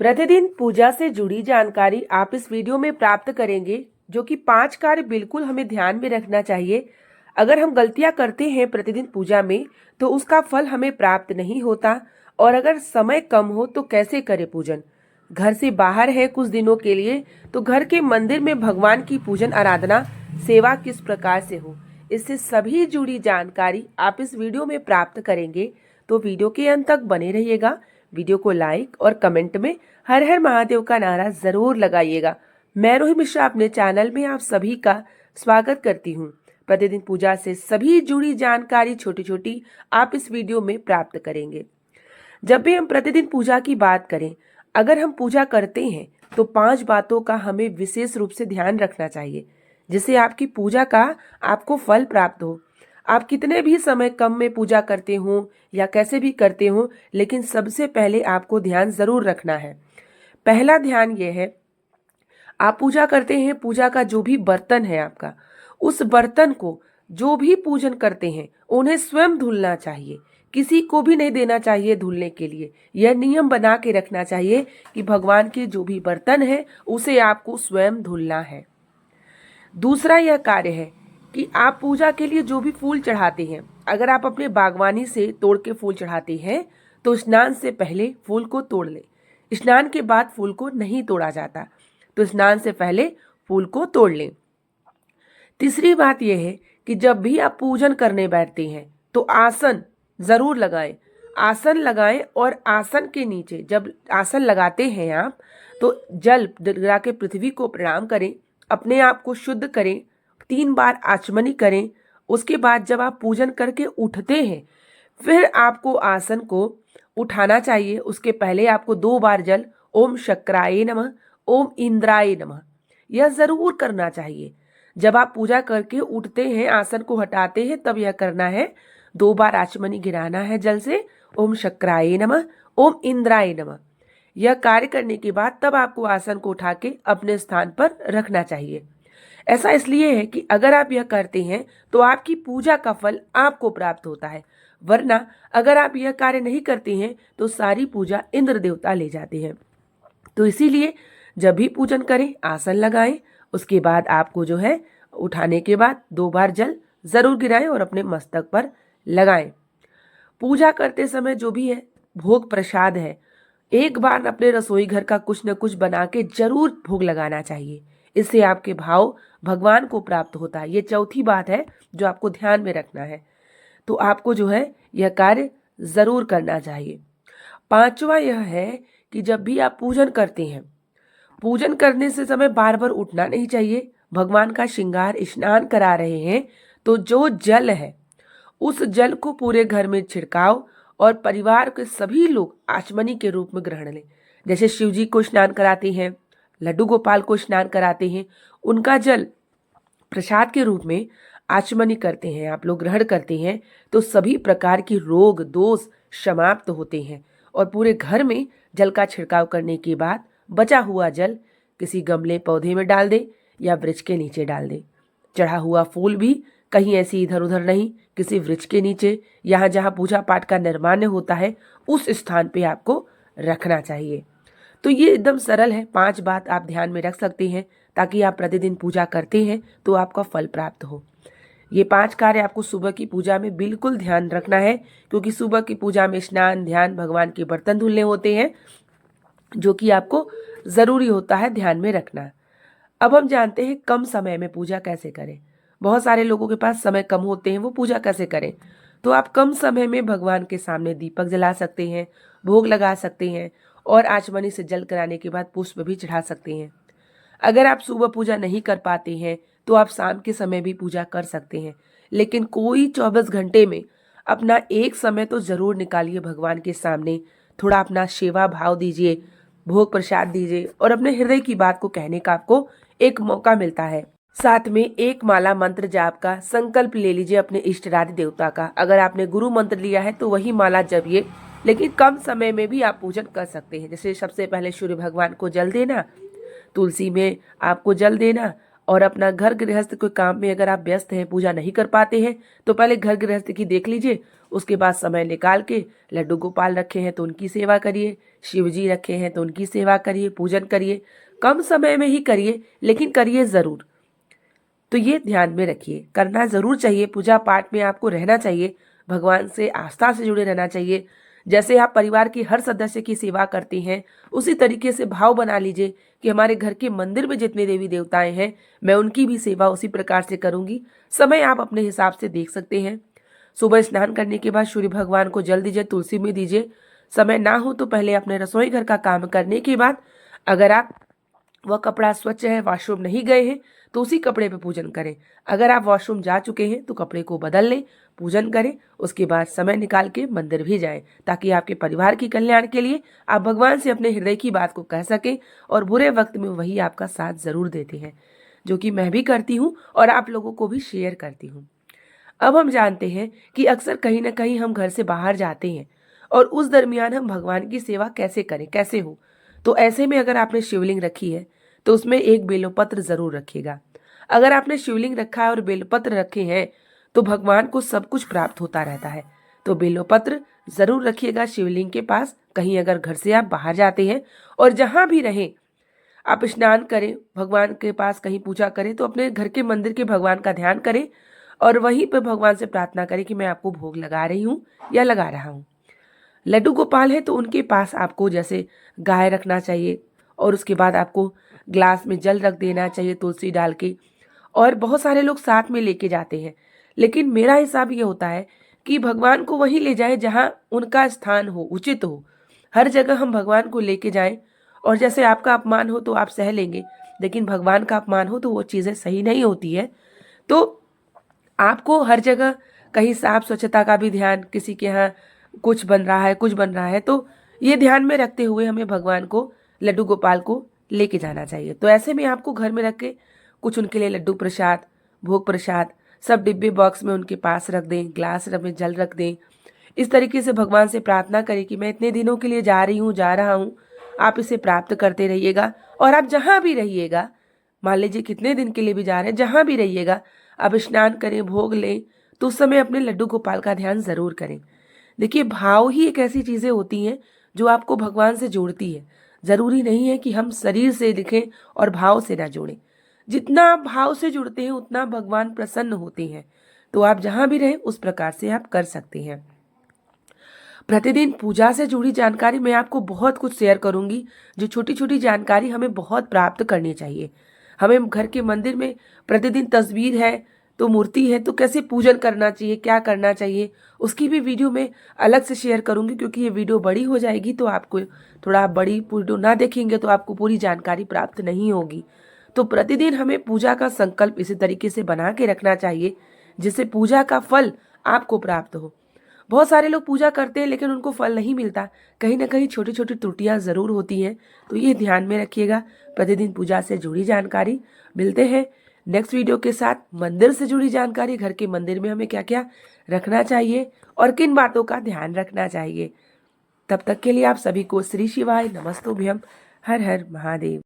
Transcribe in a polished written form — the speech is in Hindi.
प्रतिदिन पूजा से जुड़ी जानकारी आप इस वीडियो में प्राप्त करेंगे, जो कि 5 कार्य बिल्कुल हमें ध्यान में रखना चाहिए। अगर हम गलतियां करते हैं प्रतिदिन पूजा में, तो उसका फल हमें प्राप्त नहीं होता। और अगर समय कम हो तो कैसे करें पूजन। घर से बाहर है कुछ दिनों के लिए, तो घर के मंदिर में भगवान की पूजन आराधना सेवा किस प्रकार से हो, इससे सभी जुड़ी जानकारी आप इस वीडियो में प्राप्त करेंगे। तो वीडियो के अंत तक बने रहिएगा। वीडियो को लाइक और कमेंट में हर हर महादेव का नारा जरूर लगाइएगा। मैं रोहित मिश्रा अपने चैनल में आप सभी का स्वागत करती हूँ। प्रतिदिन पूजा से सभी जुड़ी जानकारी छोटी छोटी आप इस वीडियो में प्राप्त करेंगे। जब भी हम प्रतिदिन पूजा की बात करें, अगर हम पूजा करते हैं तो 5 बातों का हमें विशेष रूप से ध्यान रखना चाहिए, जिससे आपकी पूजा का आपको फल प्राप्त हो। आप कितने भी समय कम में पूजा करते हो या कैसे भी करते हो, लेकिन सबसे पहले आपको ध्यान जरूर रखना है। पहला ध्यान यह है, आप पूजा करते हैं, पूजा का जो भी बर्तन है आपका, उस बर्तन को जो भी पूजन करते हैं उन्हें स्वयं धुलना चाहिए। किसी को भी नहीं देना चाहिए धुलने के लिए। यह नियम बना के रखना चाहिए कि भगवान के जो भी बर्तन है उसे आपको स्वयं धुलना है। दूसरा यह कार्य है कि आप पूजा के लिए जो भी फूल चढ़ाते हैं, अगर आप अपने बागवानी से तोड़ के फूल चढ़ाते हैं तो स्नान से पहले फूल को तोड़ लें। स्नान के बाद फूल को नहीं तोड़ा जाता, तो स्नान से पहले फूल को तोड़ लें। तीसरी बात यह है कि जब भी आप पूजन करने बैठते हैं तो आसन जरूर लगाएं। आसन लगाएं और आसन के नीचे जब आसन लगाते हैं आप, तो जल गिरा के पृथ्वी को प्रणाम करें, अपने आप को शुद्ध करें, 3 बार आचमनी करें। उसके बाद जब आप पूजन करके उठते हैं, फिर आपको आसन को उठाना चाहिए। उसके पहले आपको 2 बार जल ओम शक्राय नमः, ओम इंद्राय नमः, यह जरूर करना चाहिए। जब आप पूजा करके उठते हैं, आसन को हटाते हैं, तब यह करना है। 2 बार आचमनी गिराना है जल से, ओम शक्राय नमः, ओम इंद्राय नमः। यह कार्य करने के बाद तब आपको आसन को उठा के अपने स्थान पर रखना चाहिए। ऐसा इसलिए है कि अगर आप यह करते हैं तो आपकी पूजा का फल आपको प्राप्त होता है, वरना अगर आप यह कार्य नहीं करते हैं तो सारी पूजा इंद्र देवता ले जाते हैं। तो इसीलिए जब भी पूजन करें, आसन लगाएं, उसके बाद आपको जो है उठाने के बाद 2 बार जल जरूर गिराएं और अपने मस्तक पर लगाएं। पूजा करते समय जो भी है भोग प्रसाद है, एक बार अपने रसोई घर का कुछ न कुछ बना के जरूर भोग लगाना चाहिए। इससे आपके भाव भगवान को प्राप्त होता है। ये चौथी बात है जो आपको ध्यान में रखना है। तो आपको जो है यह कार्य जरूर करना चाहिए। 5वां यह है कि जब भी आप पूजन करते हैं, पूजन करने से समय बार बार उठना नहीं चाहिए। भगवान का श्रृंगार स्नान करा रहे हैं तो जो जल है उस जल को पूरे घर में छिड़काव और परिवार के सभी लोग आचमनी के रूप में ग्रहण लें। जैसे शिव जी को स्नान कराते हैं, लड्डू गोपाल को स्नान कराते हैं, उनका जल प्रसाद के रूप में आचमनी करते हैं, आप लोग ग्रहण करते हैं, तो सभी प्रकार की रोग दोष समाप्त होते हैं। और पूरे घर में जल का छिड़काव करने के बाद बचा हुआ जल किसी गमले पौधे में डाल दे या वृक्ष के नीचे डाल दे। चढ़ा हुआ फूल भी कहीं ऐसे इधर उधर नहीं, किसी वृक्ष के नीचे, यहाँ जहाँ पूजा पाठ का निर्माण होता है उस स्थान पे आपको रखना चाहिए। तो ये एकदम सरल है। 5 बात आप ध्यान में रख सकते हैं ताकि आप प्रतिदिन पूजा करते हैं तो आपका फल प्राप्त हो। ये 5 कार्य आपको सुबह की पूजा में बिल्कुल ध्यान रखना है, क्योंकि सुबह की पूजा में स्नान, ध्यान, भगवान के बर्तन धुलने होते हैं, जो कि आपको ज़रूरी होता है ध्यान में रखना। अब हम जानते हैं कम समय में पूजा कैसे करें। बहुत सारे लोगों के पास समय कम होते हैं, वो पूजा कैसे करें। तो आप कम समय में भगवान के सामने दीपक जला सकते हैं, भोग लगा सकते हैं और आचमनी से जल कराने के बाद पुष्प भी चढ़ा सकते हैं। अगर आप सुबह पूजा नहीं कर पाते हैं तो आप शाम के समय भी पूजा कर सकते हैं, लेकिन कोई 24 घंटे में अपना एक समय तो ज़रूर निकालिए भगवान के सामने। थोड़ा अपना सेवा भाव दीजिए, भोग प्रसाद दीजिए और अपने हृदय की बात को कहने का आपको एक मौका मिलता है। साथ में एक माला मंत्र जाप का संकल्प ले लीजिए अपने इष्टराधि देवता का। अगर आपने गुरु मंत्र लिया है तो वही माला जपिए, लेकिन कम समय में भी आप पूजन कर सकते हैं। जैसे सबसे पहले सूर्य भगवान को जल देना, तुलसी में आपको जल देना और अपना घर गृहस्थ कोई काम में अगर आप व्यस्त हैं, पूजा नहीं कर पाते हैं, तो पहले घर गृहस्थ की देख लीजिए। उसके बाद समय निकाल के लड्डू गोपाल रखे हैं तो उनकी सेवा करिए, शिव जी रखे हैं तो उनकी सेवा करिए, पूजन करिए। कम समय में ही करिए, लेकिन करिए ज़रूर। तो ये ध्यान में रखिए, करना ज़रूर चाहिए। पूजा पाठ में आपको रहना चाहिए, भगवान से आस्था से जुड़े रहना चाहिए। जैसे आप परिवार की हर सदस्य की सेवा करते हैं, उसी तरीके से भाव बना लीजिए कि हमारे घर के मंदिर में जितने देवी देवताएं हैं, मैं उनकी भी सेवा उसी प्रकार से करूंगी। समय आप अपने हिसाब से देख सकते हैं। सुबह स्नान करने के बाद सूर्य भगवान को जल दीजिए, तुलसी में दीजिए। समय ना हो तो पहले अपने रसोई घर का काम करने के बाद, अगर आप वह कपड़ा स्वच्छ है, वॉशरूम नहीं गए हैं, तो उसी कपड़े पे पूजन करें। अगर आप वॉशरूम जा चुके हैं तो कपड़े को बदल लें, पूजन करें। उसके बाद समय निकाल के मंदिर भी जाएं, ताकि आपके परिवार की कल्याण के लिए आप भगवान से अपने हृदय की बात को कह सकें। और बुरे वक्त में वही आपका साथ जरूर देते हैं, जो कि मैं भी करती हूँ और आप लोगों को भी शेयर करती हूँ। अब हम जानते हैं कि अक्सर कहीं ना कहीं हम घर से बाहर जाते हैं, और उस दरमियान हम भगवान की सेवा कैसे करें, कैसे हो। तो ऐसे में अगर आपने शिवलिंग रखी है तो उसमें एक बेलपत्र जरूर रखिएगा। अगर आपने शिवलिंग रखा है और बेलपत्र रखे हैं तो भगवान को सब कुछ प्राप्त होता रहता है। तो बेलपत्र जरूर रखिएगा शिवलिंग के पास। कहीं अगर घर से आप बाहर जाते हैं, और जहां भी रहें, आप स्नान करें, भगवान के पास कहीं पूजा करें, तो अपने घर के मंदिर के भगवान का ध्यान करें और वहीं पर भगवान से प्रार्थना करें कि मैं आपको भोग लगा रही हूँ या लगा रहा हूँ। लड्डू गोपाल है तो उनके पास आपको जैसे गाय रखना चाहिए, और उसके बाद आपको ग्लास में जल रख देना चाहिए तुलसी डाल के। और बहुत सारे लोग साथ में लेके जाते हैं, लेकिन मेरा हिसाब ये होता है कि भगवान को वहीं ले जाए जहाँ उनका स्थान हो, उचित हो। हर जगह हम भगवान को लेके जाएं, और जैसे आपका अपमान हो तो आप सह लेंगे, लेकिन भगवान का अपमान हो तो वो चीज़ें सही नहीं होती है। तो आपको हर जगह कहीं साफ स्वच्छता का भी ध्यान, किसी के यहाँ कुछ बन रहा है, कुछ बन रहा है, तो ये ध्यान में रखते हुए हमें भगवान को, लड्डू गोपाल को लेके जाना चाहिए। तो ऐसे में आपको घर में रख के कुछ उनके लिए लड्डू प्रसाद, भोग प्रसाद सब डिब्बे बॉक्स में उनके पास रख दें, ग्लास में जल रख दें। इस तरीके से भगवान से प्रार्थना करें कि मैं इतने दिनों के लिए जा रही हूँ, जा रहा हूँ, आप इसे प्राप्त करते रहिएगा। और आप जहाँ भी रहिएगा, मान लीजिए कितने दिन के लिए भी जा रहे हैं, जहाँ भी रहिएगा, आप स्नान करें, भोग लें, तो उस समय अपने लड्डू गोपाल का ध्यान जरूर करें। देखिए, भाव ही एक ऐसी चीज़ें होती हैं जो आपको भगवान से जोड़ती है। ज़रूरी नहीं है कि हम शरीर से दिखें और भाव से ना जोड़ें। जितना आप भाव से जुड़ते हैं उतना भगवान प्रसन्न होते हैं। तो आप जहाँ भी रहें उस प्रकार से आप कर सकते हैं। प्रतिदिन पूजा से जुड़ी जानकारी मैं आपको बहुत कुछ शेयर करूंगी, जो छोटी छोटी जानकारी हमें बहुत प्राप्त करनी चाहिए। हमें घर के मंदिर में प्रतिदिन तस्वीर है तो मूर्ति है तो कैसे पूजन करना चाहिए, क्या करना चाहिए, उसकी भी वीडियो मैं अलग से शेयर करूंगी। क्योंकि ये वीडियो बड़ी हो जाएगी तो आपको थोड़ा बड़ी वीडियो ना देखेंगे तो आपको पूरी जानकारी प्राप्त नहीं होगी। तो प्रतिदिन हमें पूजा का संकल्प इसी तरीके से बना के रखना चाहिए जिससे पूजा का फल आपको प्राप्त हो। बहुत सारे लोग पूजा करते हैं लेकिन उनको फल नहीं मिलता, कहीं ना कहीं छोटी छोटी त्रुटियां जरूर होती हैं। तो ये ध्यान में रखिएगा। प्रतिदिन पूजा से जुड़ी जानकारी। मिलते हैं नेक्स्ट वीडियो के साथ। मंदिर से जुड़ी जानकारी, घर के मंदिर में हमें क्या क्या रखना चाहिए और किन बातों का ध्यान रखना चाहिए। तब तक के लिए आप सभी को श्री शिवाय नमस्तुभ्यम। हर हर महादेव।